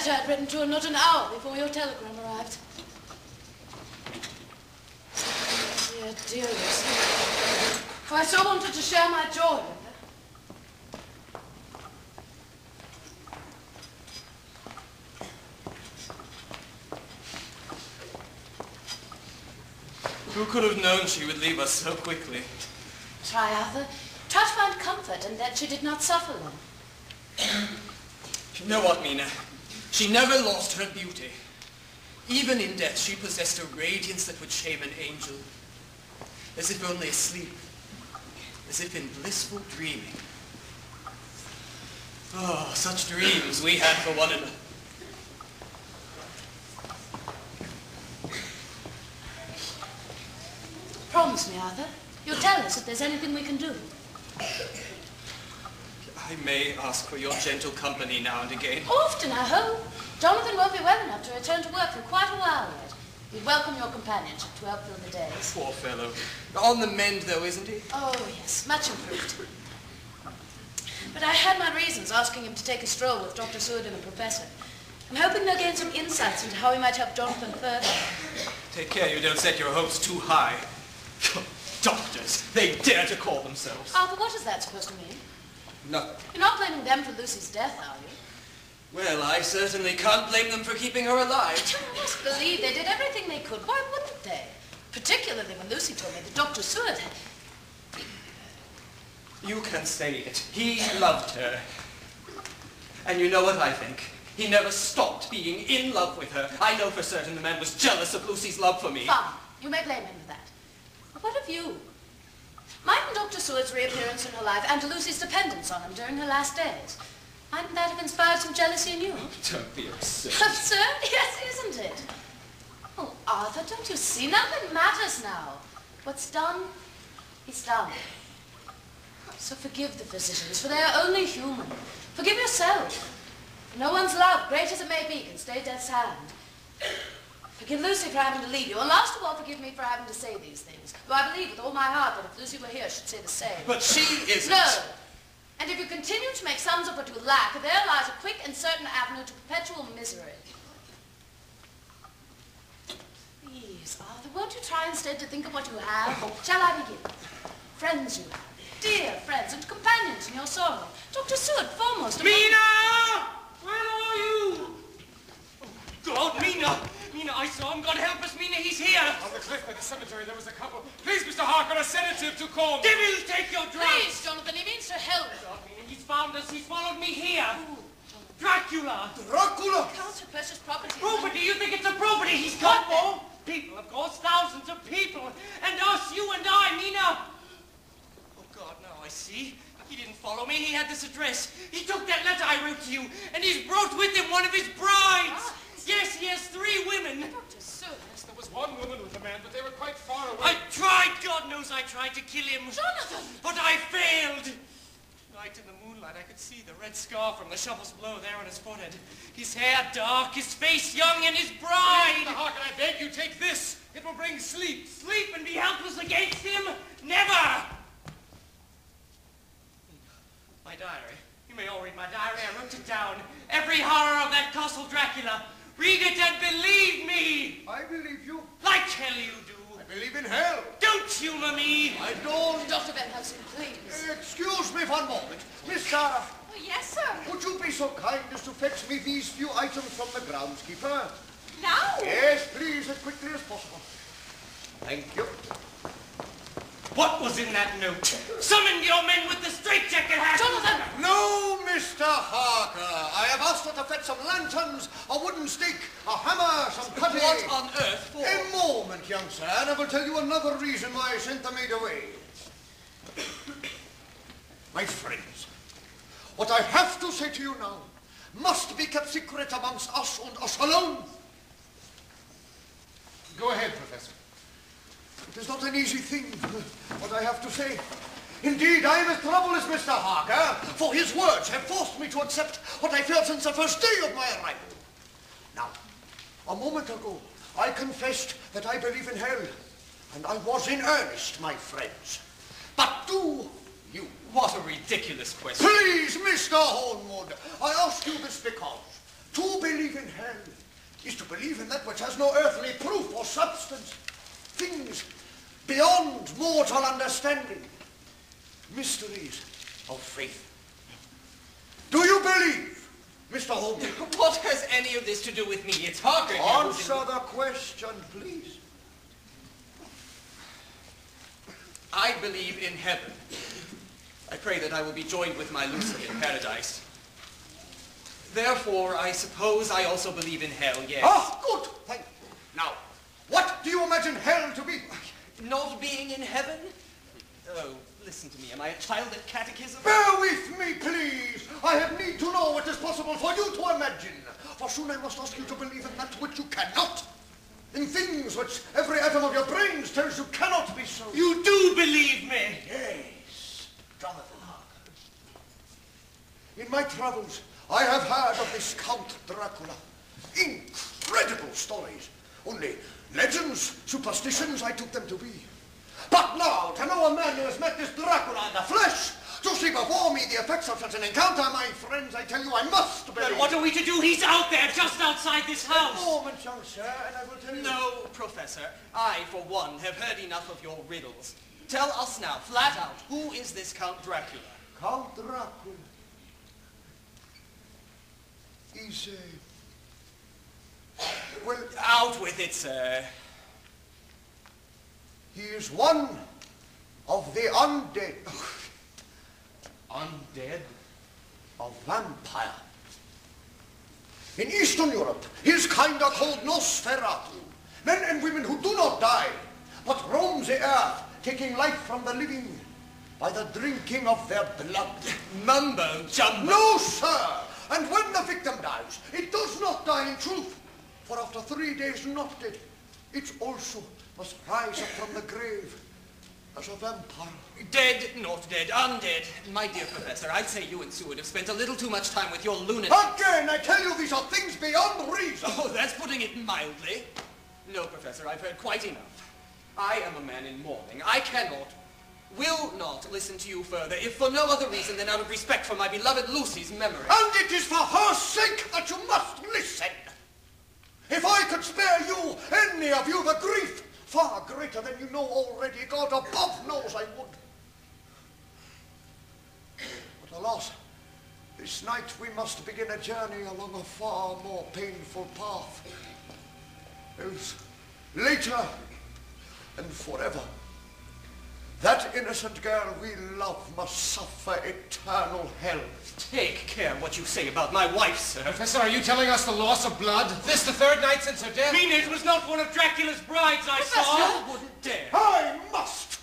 letter I'd written to her not an hour before your telegram arrived. Dear, dear Lucy. For I so wanted to share my joy with her. Who could have known she would leave us so quickly? Try, Arthur. Try to find comfort in that she did not suffer long. You know what, Mina? She never lost her beauty. Even in death, she possessed a radiance that would shame an angel. As if only asleep. As if in blissful dreaming. Oh, such dreams we had for one another. Promise me, Arthur. You'll tell us if there's anything we can do. I may ask for your gentle company now and again. Often, I hope. Jonathan won't be well enough to return to work for quite a while yet. We'd welcome your companionship to help fill the days. Poor fellow. On the mend, though, isn't he? Oh, yes. Much improved. But I had my reasons asking him to take a stroll with Dr. Seward and the professor. I'm hoping they'll gain some insights into how we might help Jonathan further. Take care you don't set your hopes too high. Doctors, they dare to call themselves. Arthur, what is that supposed to mean? Nothing. You're not blaming them for Lucy's death, are you? Well, I certainly can't blame them for keeping her alive. But you must believe they did everything they could. Why wouldn't they? Particularly when Lucy told me that Dr. Seward had... You can say it. He loved her. And you know what I think? He never stopped being in love with her. I know for certain the man was jealous of Lucy's love for me. Fine. You may blame him for that. But what of you? Mightn't Dr. Seward's reappearance in her life and Lucy's dependence on him during her last days, mightn't that have inspired some jealousy in you? Don't be absurd. Absurd? Yes, isn't it? Oh, Arthur, don't you see? Nothing matters now. What's done is done. So forgive the physicians, for they are only human. Forgive yourself. No one's love, great as it may be, can stay death's hand. Forgive Lucy for having to leave you, and last of all, forgive me for having to say these things. Though I believe with all my heart that if Lucy were here, she'd say the same. But she isn't. No. And if you continue to make sums of what you lack, there lies a quick and certain avenue to perpetual misery. Please, Arthur, won't you try instead to think of what you have? Shall I begin? Friends you have, dear friends, and companions in your sorrow. Dr. Seward, foremost. Mina! Where are you? Oh, God, Mina! Mina, I saw him. God help us, Mina, he's here. On the cliff by the cemetery, there was a couple. Please, Mr. Harker, a sedative to calm. Devil, take your drugs. Please, Jonathan, he means to help. God, Mina, he's found us. He's followed me here. Dracula. Dracula! Counts for precious property. Property? You think it's a property he's got for? People, of course, thousands of people. And us, you and I, Mina. Oh, God, now I see. He didn't follow me. He had this address. He took that letter I wrote to you, and he's brought with him one of his brides. Yes, he has 3 women. Dr. Seward. Yes, there was one woman with the man, but they were quite far away. I tried, God knows I tried to kill him. Jonathan! But I failed. Tonight in the moonlight, I could see the red scar from the shovel's blow there on his forehead. His hair dark, his face young, and his bride. Mr. Harker, I beg you, take this. It will bring sleep. Sleep and be helpless against him? Never! My diary. You may all read my diary. I wrote it down. Every horror of that castle Dracula. Read it and believe me. I believe you. Like hell you do. I believe in hell. Don't humor me. I don't. Dr. Van Helsing, please. Excuse me one moment. Miss Sarah, Oh, yes, sir. would you be so kind as to fetch me these few items from the groundskeeper? Now? Yes, please, as quickly as possible. Thank you. What was in that note? Summon your men with the straitjacket hat. Jonathan! No, Mr. Harker. I have asked her to fetch some lanterns, a wooden stick, a hammer, some cutting. What on earth for? A moment, young sir, and I will tell you another reason why I sent the maid away. My friends, what I have to say to you now must be kept secret amongst us and us alone. Go ahead, Professor. It is not an easy thing, what I have to say. Indeed, I am as troubled as Mr. Harker, for his words have forced me to accept what I felt since the first day of my arrival. Now, a moment ago, I confessed that I believe in hell, and I was in earnest, my friends. But do you? What a ridiculous question. Please, Mr. Hornwood, I ask you this because To believe in hell is to believe in that which has no earthly proof or substance. Things beyond mortal understanding. Mysteries of faith. Do you believe, Mr. Holmes? What has any of this to do with me? It's Harker here who's Answer the question, please. I believe in heaven. I pray that I will be joined with my Lucy in paradise. Therefore, I suppose I also believe in hell, yes. Ah, good. Thank you. Now, what do you imagine hell to be? Not being in heaven? Oh, listen to me. Am I a child at catechism? Bear with me, please. I have need to know what is possible for you to imagine. For soon I must ask you to believe in that which you cannot. In things which every atom of your brains tells you cannot be so. You do believe me? Yes, Jonathan Harker. In my travels, I have heard of this Count Dracula. Incredible stories. Only legends, superstitions, I took them to be. But now, to know a man who has met this Dracula in the flesh, to see before me the effects of such an encounter, my friends, I tell you, I must believe. Then what are we to do? He's out there, just outside this house. A moment, young sir, and I will tell you. No, Professor. I, for one, have heard enough of your riddles. Tell us now, flat out, who is this Count Dracula? Count Dracula. He's, well, Out with it, sir. he is one of the undead. Undead? A vampire. In Eastern Europe, his kind are called Nosferatu. Men and women who do not die, but roam the earth, taking life from the living by the drinking of their blood. Mumbo jumbo. No, sir! And when the victim dies, it does not die in truth. For after 3 days not dead, it also must rise up from the grave as a vampire. Dead, not dead, undead. My dear Professor, I'd say you and Seward have spent a little too much time with your lunatic. Again, I tell you, these are things beyond reason. Oh, that's putting it mildly. No, Professor, I've heard quite enough. I am a man in mourning. I cannot, will not listen to you further, if for no other reason than out of respect for my beloved Lucy's memory. And it is for her sake that you must listen. If I could spare you, any of you, the grief far greater than you know already, God above knows I would. But alas, this night we must begin a journey along a far more painful path. Else, later and forever, that innocent girl we love must suffer eternal hell. Take care what you say about my wife, sir. Professor, are you telling us the loss of blood? This the third night since her death? Mean it was not one of Dracula's brides I Professor, saw. you wouldn't dare. I must